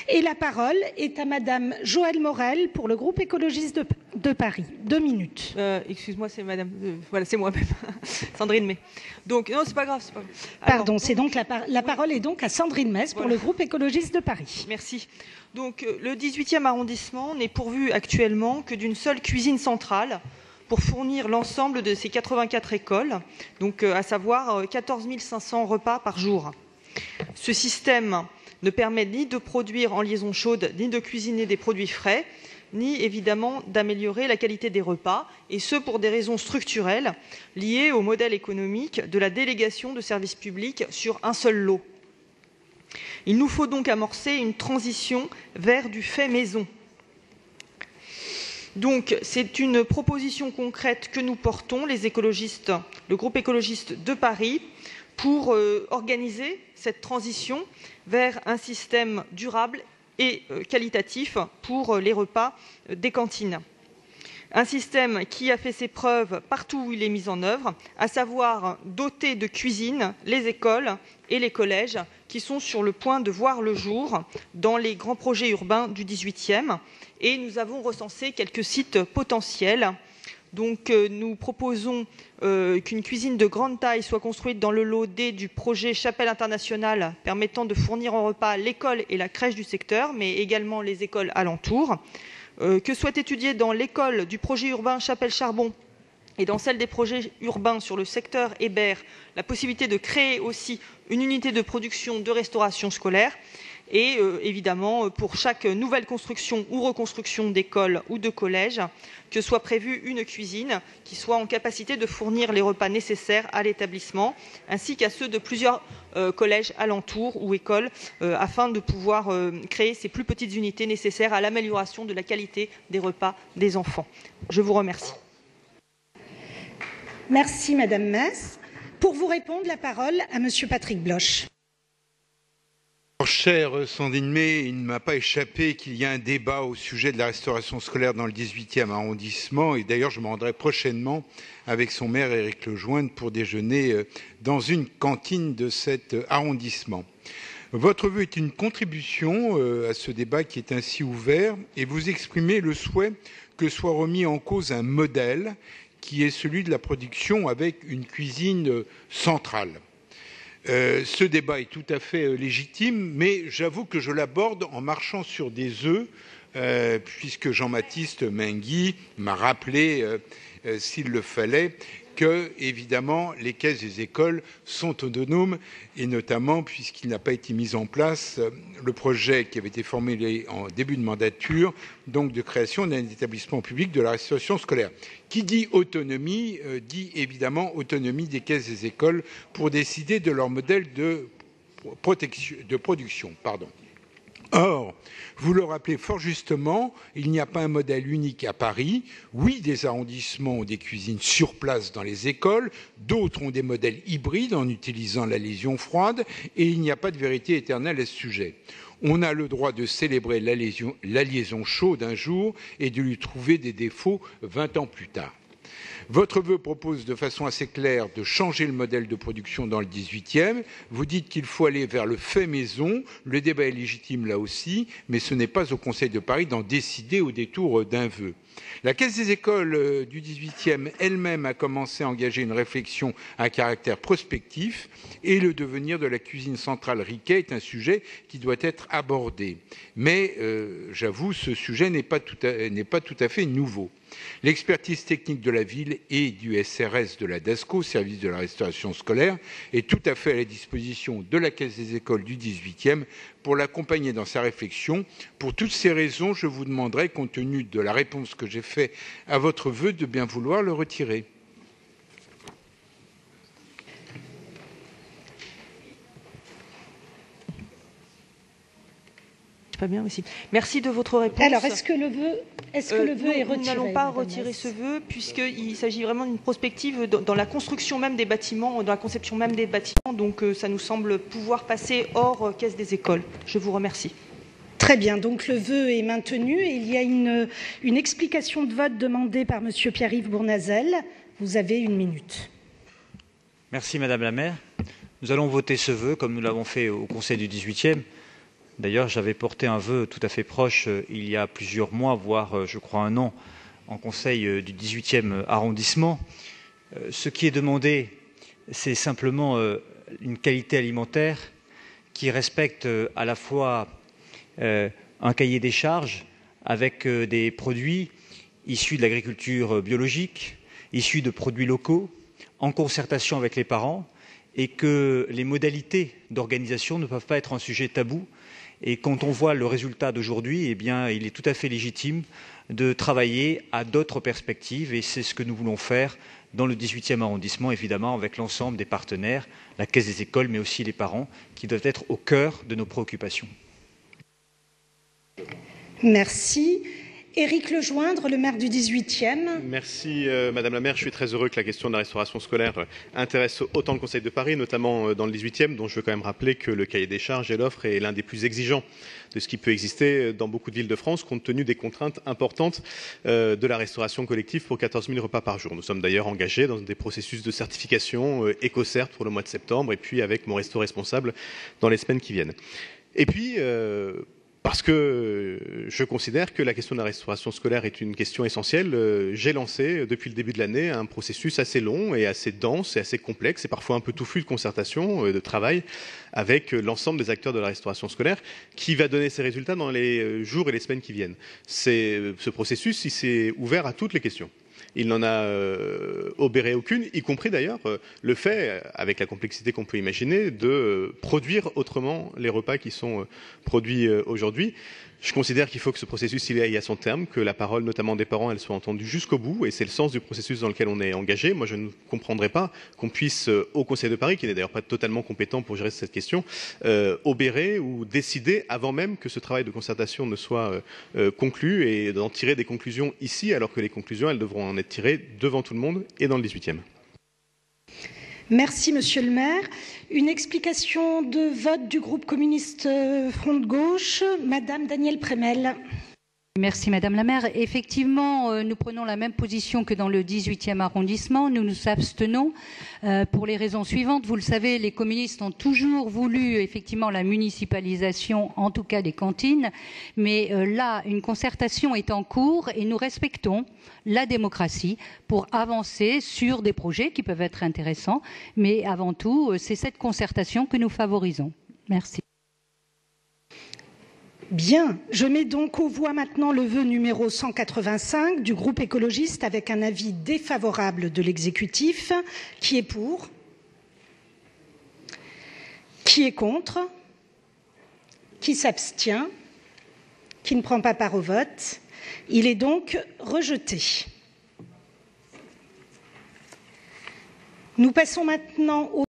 Et la parole est à Madame Joëlle Morel pour le groupe écologiste de Paris. 2 minutes. Excuse-moi, c'est Madame. Voilà, c'est moi-même, Sandrine May. Donc non, c'est pas grave. Alors, pardon, c'est donc la parole est donc à Sandrine Mess pour le groupe écologiste de Paris. Merci. Donc le 18e arrondissement n'est pourvu actuellement que d'une seule cuisine centrale pour fournir l'ensemble de ces 84 écoles, donc à savoir 14 500 repas par jour. Ce système ne permet ni de produire en liaison chaude, ni de cuisiner des produits frais, ni évidemment d'améliorer la qualité des repas, et ce pour des raisons structurelles liées au modèle économique de la délégation de services publics sur un seul lot. Il nous faut donc amorcer une transition vers du fait maison. Donc, c'est une proposition concrète que nous portons, les écologistes, le groupe écologiste de Paris, pour organiser cette transition vers un système durable et qualitatif pour les repas des cantines. Un système qui a fait ses preuves partout où il est mis en œuvre, à savoir doter de cuisine les écoles et les collèges qui sont sur le point de voir le jour dans les grands projets urbains du 18e. Et nous avons recensé quelques sites potentiels. Donc nous proposons qu'une cuisine de grande taille soit construite dans le lot D du projet Chapelle internationale permettant de fournir en repas l'école et la crèche du secteur, mais également les écoles alentours. Que soit étudiée dans l'école du projet urbain Chapelle-Charbon et dans celle des projets urbains sur le secteur Hébert, la possibilité de créer aussi une unité de production de restauration scolaire. Et évidemment, pour chaque nouvelle construction ou reconstruction d'école ou de collège, que soit prévue une cuisine qui soit en capacité de fournir les repas nécessaires à l'établissement, ainsi qu'à ceux de plusieurs collèges alentours ou écoles, afin de pouvoir créer ces plus petites unités nécessaires à l'amélioration de la qualité des repas des enfants. Je vous remercie. Merci Madame Mess. Pour vous répondre, la parole à Monsieur Patrick Bloch. Chère Sandrine May, il ne m'a pas échappé qu'il y a un débat au sujet de la restauration scolaire dans le 18e arrondissement. Et d'ailleurs, je me rendrai prochainement avec son maire, Éric Lejoindre, pour déjeuner dans une cantine de cet arrondissement. Votre vœu est une contribution à ce débat qui est ainsi ouvert et vous exprimez le souhait que soit remis en cause un modèle qui est celui de la production avec une cuisine centrale. Ce débat est tout à fait légitime, mais j'avoue que je l'aborde en marchant sur des œufs, puisque Jean-Baptiste Mengui m'a rappelé, s'il le fallait, que, évidemment, les caisses des écoles sont autonomes, et notamment puisqu'il n'a pas été mis en place le projet qui avait été formulé en début de mandature, donc de création d'un établissement public de la restauration scolaire. Qui dit autonomie, dit évidemment autonomie des caisses des écoles pour décider de leur modèle de production. Or, vous le rappelez fort justement, il n'y a pas un modèle unique à Paris. Oui, des arrondissements ont des cuisines sur place dans les écoles, d'autres ont des modèles hybrides en utilisant la liaison froide, et il n'y a pas de vérité éternelle à ce sujet. On a le droit de célébrer la liaison chaude un jour et de lui trouver des défauts 20 ans plus tard. Votre vœu propose de façon assez claire de changer le modèle de production dans le 18e. Vous dites qu'il faut aller vers le fait maison. Le débat est légitime là aussi, mais ce n'est pas au Conseil de Paris d'en décider au détour d'un vœu. La Caisse des écoles du 18e elle-même a commencé à engager une réflexion à caractère prospectif et le devenir de la cuisine centrale Riquet est un sujet qui doit être abordé. Mais j'avoue, ce sujet n'est pas tout à fait nouveau. L'expertise technique de la ville et du SRS de la DASCO, service de la restauration scolaire, est tout à fait à la disposition de la Caisse des écoles du 18e pour l'accompagner dans sa réflexion. Pour toutes ces raisons, je vous demanderai, compte tenu de la réponse que j'ai faite à votre vœu, de bien vouloir le retirer. Pas bien aussi. Merci de votre réponse. Alors, est-ce que le vœu est retiré? Nous n'allons pas retirer ce vœu, puisqu'il s'agit vraiment d'une prospective dans la construction même des bâtiments, dans la conception même des bâtiments. Donc, ça nous semble pouvoir passer hors caisse des écoles. Je vous remercie. Très bien. Donc, le vœu est maintenu. Et il y a une explication de vote demandée par Monsieur Pierre-Yves Bournazel. Vous avez 1 minute. Merci, Madame la maire. Nous allons voter ce vœu, comme nous l'avons fait au Conseil du 18e. D'ailleurs, j'avais porté un vœu tout à fait proche il y a plusieurs mois, voire je crois un an, en conseil du 18e arrondissement. Ce qui est demandé, c'est simplement une qualité alimentaire qui respecte à la fois un cahier des charges avec des produits issus de l'agriculture biologique, issus de produits locaux, en concertation avec les parents, et que les modalités d'organisation ne peuvent pas être un sujet tabou. Et quand on voit le résultat d'aujourd'hui, eh bien, il est tout à fait légitime de travailler à d'autres perspectives, et c'est ce que nous voulons faire dans le 18e arrondissement, évidemment, avec l'ensemble des partenaires, la Caisse des écoles, mais aussi les parents, qui doivent être au cœur de nos préoccupations. Merci. Éric Lejoindre, le maire du 18e. Merci Madame la maire. Je suis très heureux que la question de la restauration scolaire intéresse autant le Conseil de Paris, notamment dans le 18e, dont je veux quand même rappeler que le cahier des charges et l'offre est l'un des plus exigeants de ce qui peut exister dans beaucoup de villes de France, compte tenu des contraintes importantes de la restauration collective pour 14 000 repas par jour. Nous sommes d'ailleurs engagés dans des processus de certification EcoCert pour le mois de septembre, et puis avec mon resto responsable dans les semaines qui viennent. Et puis, parce que je considère que la question de la restauration scolaire est une question essentielle, j'ai lancé depuis le début de l'année un processus assez long et assez dense et assez complexe et parfois un peu touffu de concertation, de travail avec l'ensemble des acteurs de la restauration scolaire qui va donner ses résultats dans les jours et les semaines qui viennent. Ce processus, il s'est ouvert à toutes les questions. Il n'en a obéré aucune, y compris d'ailleurs le fait, avec la complexité qu'on peut imaginer, de produire autrement les repas qui sont produits aujourd'hui. Je considère qu'il faut que ce processus il aille à son terme, que la parole, notamment des parents, elle soit entendue jusqu'au bout, et c'est le sens du processus dans lequel on est engagé. Moi, je ne comprendrais pas qu'on puisse, au Conseil de Paris, qui n'est d'ailleurs pas totalement compétent pour gérer cette question, obérer ou décider avant même que ce travail de concertation ne soit conclu et d'en tirer des conclusions ici, alors que les conclusions, elles devront en être tirées devant tout le monde et dans le 18e. Merci, Monsieur le maire. Une explication de vote du groupe communiste Front de Gauche, Madame Danielle Prémel. Merci Madame la maire. Effectivement, nous prenons la même position que dans le 18e arrondissement. Nous nous abstenons pour les raisons suivantes. Vous le savez, les communistes ont toujours voulu effectivement la municipalisation, en tout cas des cantines. Mais là, une concertation est en cours et nous respectons la démocratie pour avancer sur des projets qui peuvent être intéressants. Mais avant tout, c'est cette concertation que nous favorisons. Merci. Bien, je mets donc aux voix maintenant le vœu numéro 185 du groupe écologiste avec un avis défavorable de l'exécutif. Qui est pour? Qui est contre? Qui s'abstient? Qui ne prend pas part au vote? Il est donc rejeté. Nous passons maintenant au